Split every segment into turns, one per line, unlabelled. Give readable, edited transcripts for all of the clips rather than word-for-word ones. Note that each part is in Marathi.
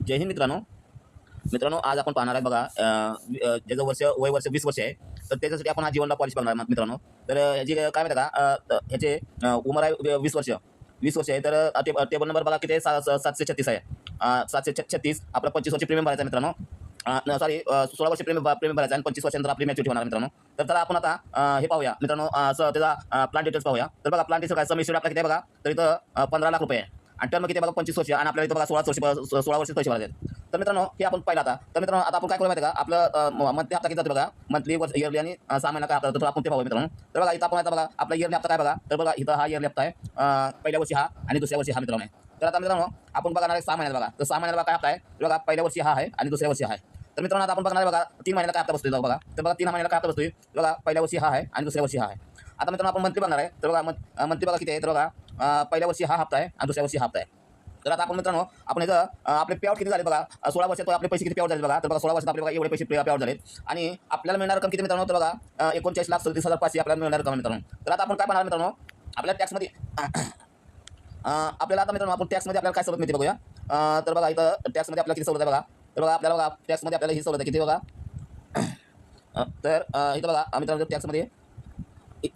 जय हिंद मित्रांनो. मित्रांनो, आज आपण पाहणार आहे बघा, ज्याचं वय 20 वर्ष आहे, तर त्याच्यासाठी आपण हा जीवनला पॉलिसी बघणार आहे मित्रांनो. तर ह्याची काय माहिती आहे का, ह्याचे उमर आहे 20 वर्ष आहे. तर टेबल नंबर बघा किती आहे, 736 आहे. 736 आपला 25 वर्ष प्रीमियम भरायचा आहे मित्रांनो. सॉरी, 16 वर्ष प्रीमियम भरायचा आणि 25 वर्षानंतर आपली मॅच्युरिटी होणार मित्रांनो. तर त्याला आपण आता हे पाहूया मित्रांनो, त्याचा प्लान डिटेल्स पाहूया. तर बघा, प्लान डिटेल्स काय, सम इश्यूड आपला किती आहे बघा, तर इथं 15 लाख रुपये आहे आणि टर्म किती आहे बघा, 25 वर्ष, आणि आपल्याला इथं बघा 16 वर्ष पैसे भरायचे आहेत. तर मित्रांनो, हे आपण पाहिलं आता. तर मित्रांनो, आता आपण काय करू माहिती आहे का, आपलं मंथली हप्ता किती जातो बघा, मंथली इयरली आणि 6 महिना काय आपलं, तर आपण ते पाहूया मित्रांनो. तर बघा, इथं आपण आता बघा आपला इयरली हप्ता काय बघा, तर बघा इथं हा इयरली हप्ता आहे, पहिल्या वर्षी हा आणि दुसऱ्या वर्षी हा मित्रांनो. तर आता मित्रांनो, आपण बघणार आहे 6 महिन्यात बघा. तर 6 महिन्याला बघा काय हप्ता आहे, तर बघा पहिल्या वर्षी हा आहे आणि दुसऱ्या वर्षी हा आहे. तर मित्रांनो, आता आपण बघणार आहे बघा 3 महिन्याला काय हप्ता बसतोय बघा. तर बघा 3 महिन्याला काय हप्ता बसतोय बघा, पहिल्या वर्षी हा आहे आणि दुसऱ्या वर्षी हा आहे. आता मित्रांनो, आपण मंथली बघणार आहे. तर बघा मंथली बघा किती आहे, तर बघा पहिल्या वर्षी हा हप्ता आहे आणि दुसऱ्या वर्षी हा हप्ता आहे. तर आता आपण मित्रांनो, आपण याचं आपले पेआउट किती झाले बघा, 16 वर्षात आपले पैसे किती पेआउट झाले बघा. तर बघा 16 वर्षात आपले बघा एवढे पैसे पेआउट झाले आणि आपल्याला मिळणार रक्कम किती मित्रांनो, तर बघा 39,37,500 आपल्याला मिळणार रक्कम मित्रांनो. तर आता आपण काय पाहणार मित्रांनो, आपल्या टॅक्समध्ये आपल्याला आता मित्रांनो, आपण टॅक्समध्ये आपल्याला काय सवलत मिळते बघूया. तर बघा इथं टॅक्समध्ये आपल्याला किती सवलत आहे बघा. तर बघा आपल्याला बघा टॅक्समध्ये आपल्याला ही सवलत आहे किती बघा. तर इथं बघा मित्रांनो, टॅक्समध्ये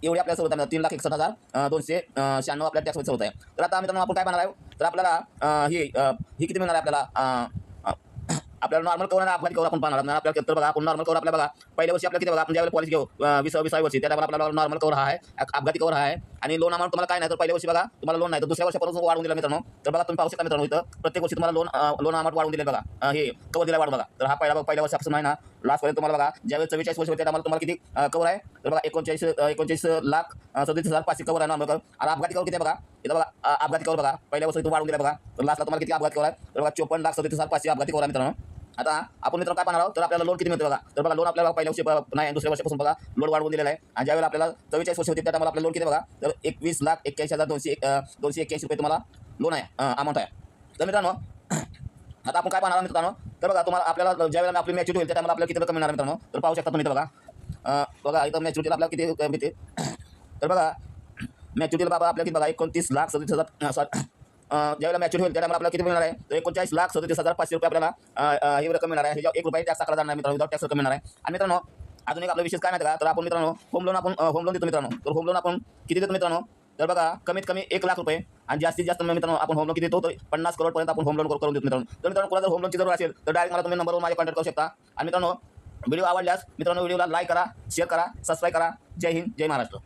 एवढी आपल्याला सवलत आहे 3,61,296 आपल्या टॅक्समध्ये सवलत आहे. तर आता मित्रांनो, आपण काय पाहणार आहे, तर आपल्याला ही किती मिळणार आहे आपल्याला, आपल्याला नॉर्मल कवर आणि अपघाती कवर आपण पाहणार आहोत. आपल्याला तर बघा, आपण नॉर्मल कवर आपल्या बघा पहिल्या वर्षी आपल्याला किती बघा, आपण ज्यावेळेला पॉलिसी घेऊ 20व्या वर्षी, त्या आपल्याला नॉर्मल कवर हा आहे, अपघाती कवर हा आहे आणि लोन अमाऊंट तुम्हाला काय नाही, तर पहिल्या वर्षी बघा तुम्हाला लोन नाही, तर दुसऱ्या वर्षापासून वाढवून दिला मित्रांनो. तर बघा तुम्ही पाहू शकता मित्रांनो, इथं प्रत्येक वर्षी तुम्हाला लोन अमाऊंट वाढवून दिले बघा, हे कवर दिला वाढ बघा. तर हा पहिल्या वर्षापासून आहे ना, लास्टपर्यंत तुम्हाला बघा, ज्यावेळेस 44 वर्ष होते तुम्हाला किती कवर आहे, तर बघा 39,37,500 कवर आहे नॉर्मल कवर. आणि अपघाती कवर किती आहे बघा, इथं बघा अपघाती कवर बघा पहिल्या वर्षी वाढवून दिला बघा. तर लास्टला तुम्हाला किती अपघाती कवर आहे, तर बघा 54,37,500 अपघाती कवर आहे मित्रांनो. आता आपण मित्रांनो काय पाहणार आहोत, तर आपल्याला लोन किती मिळते बघा. तर बघा लोन आपल्याला पहिल्या वर्षी नाही, दुसऱ्या वर्षापासून बघा लोन वाढवून दिलेला आहे. आणि ज्यावेळेला आपल्याला 44 वर्ष होती त्या टायमाला आपल्याला लोन किती बघा, तर 21,81,281 रुपये तुम्हाला लोन आहे, अमाऊंट आहे. तर मित्रांनो, आता आपण काय पाहणार मित्रांनो, तर बघा तुम्हाला आपल्याला ज्यावेळेला आपली मॅच्युरिटी होईल त्या टायमाला आपल्याला किती रक्कम मिळणार मित्रांनो. तर पाहू शकता तुम्ही इथं बघा, बघा इथं मॅच्युरिटीला आपल्याला किती मिळते. तर बघा मॅच्युरिटीला बाबा आपल्याला किती बघा 29,37,000 ज्यावेळेला मॅच्युरिटी होईल त्या टायमाला आपल्याला किती मिळणार आहे, तर 39,37,500 रुपये आपल्याला ही रक्कम मिळणार आहे. ह्याच्यावर 1 रुपये टॅक्स आकारला जाणार नाही मित्रांनो, विदाउट टॅक्स रक्कम मिळणार आहे. आणि मित्रांनो, अजून एक आपला विशेष काय माहिती का, तर आपण मित्रांनो होम लोन देतो मित्रांनो. तर होम लोन आपण किती देतो मित्रांनो, तर बघा कमीत कमी 1 लाख रुपये आणि जास्तीत जास्त मित्रांनो आपण होम लोन किती देतो, तर 50 करोडपर्यंत आपण होम लोन करून देतो मित्रांनो. तर मित्रांनो, कोणाला जर होम लोनची जरूर असेल तर डायरेक्ट मला तुम्ही नंबरवर माझ्या कॉन्टॅक्ट करू शकता. आणि मित्रांनो, व्हिडिओ आवडल्यास मित्रांनो व्हिडिओला लाईक करा, शेअर करा, सबस्क्राईब करा. जय हिंद, जय महाराष्ट्र.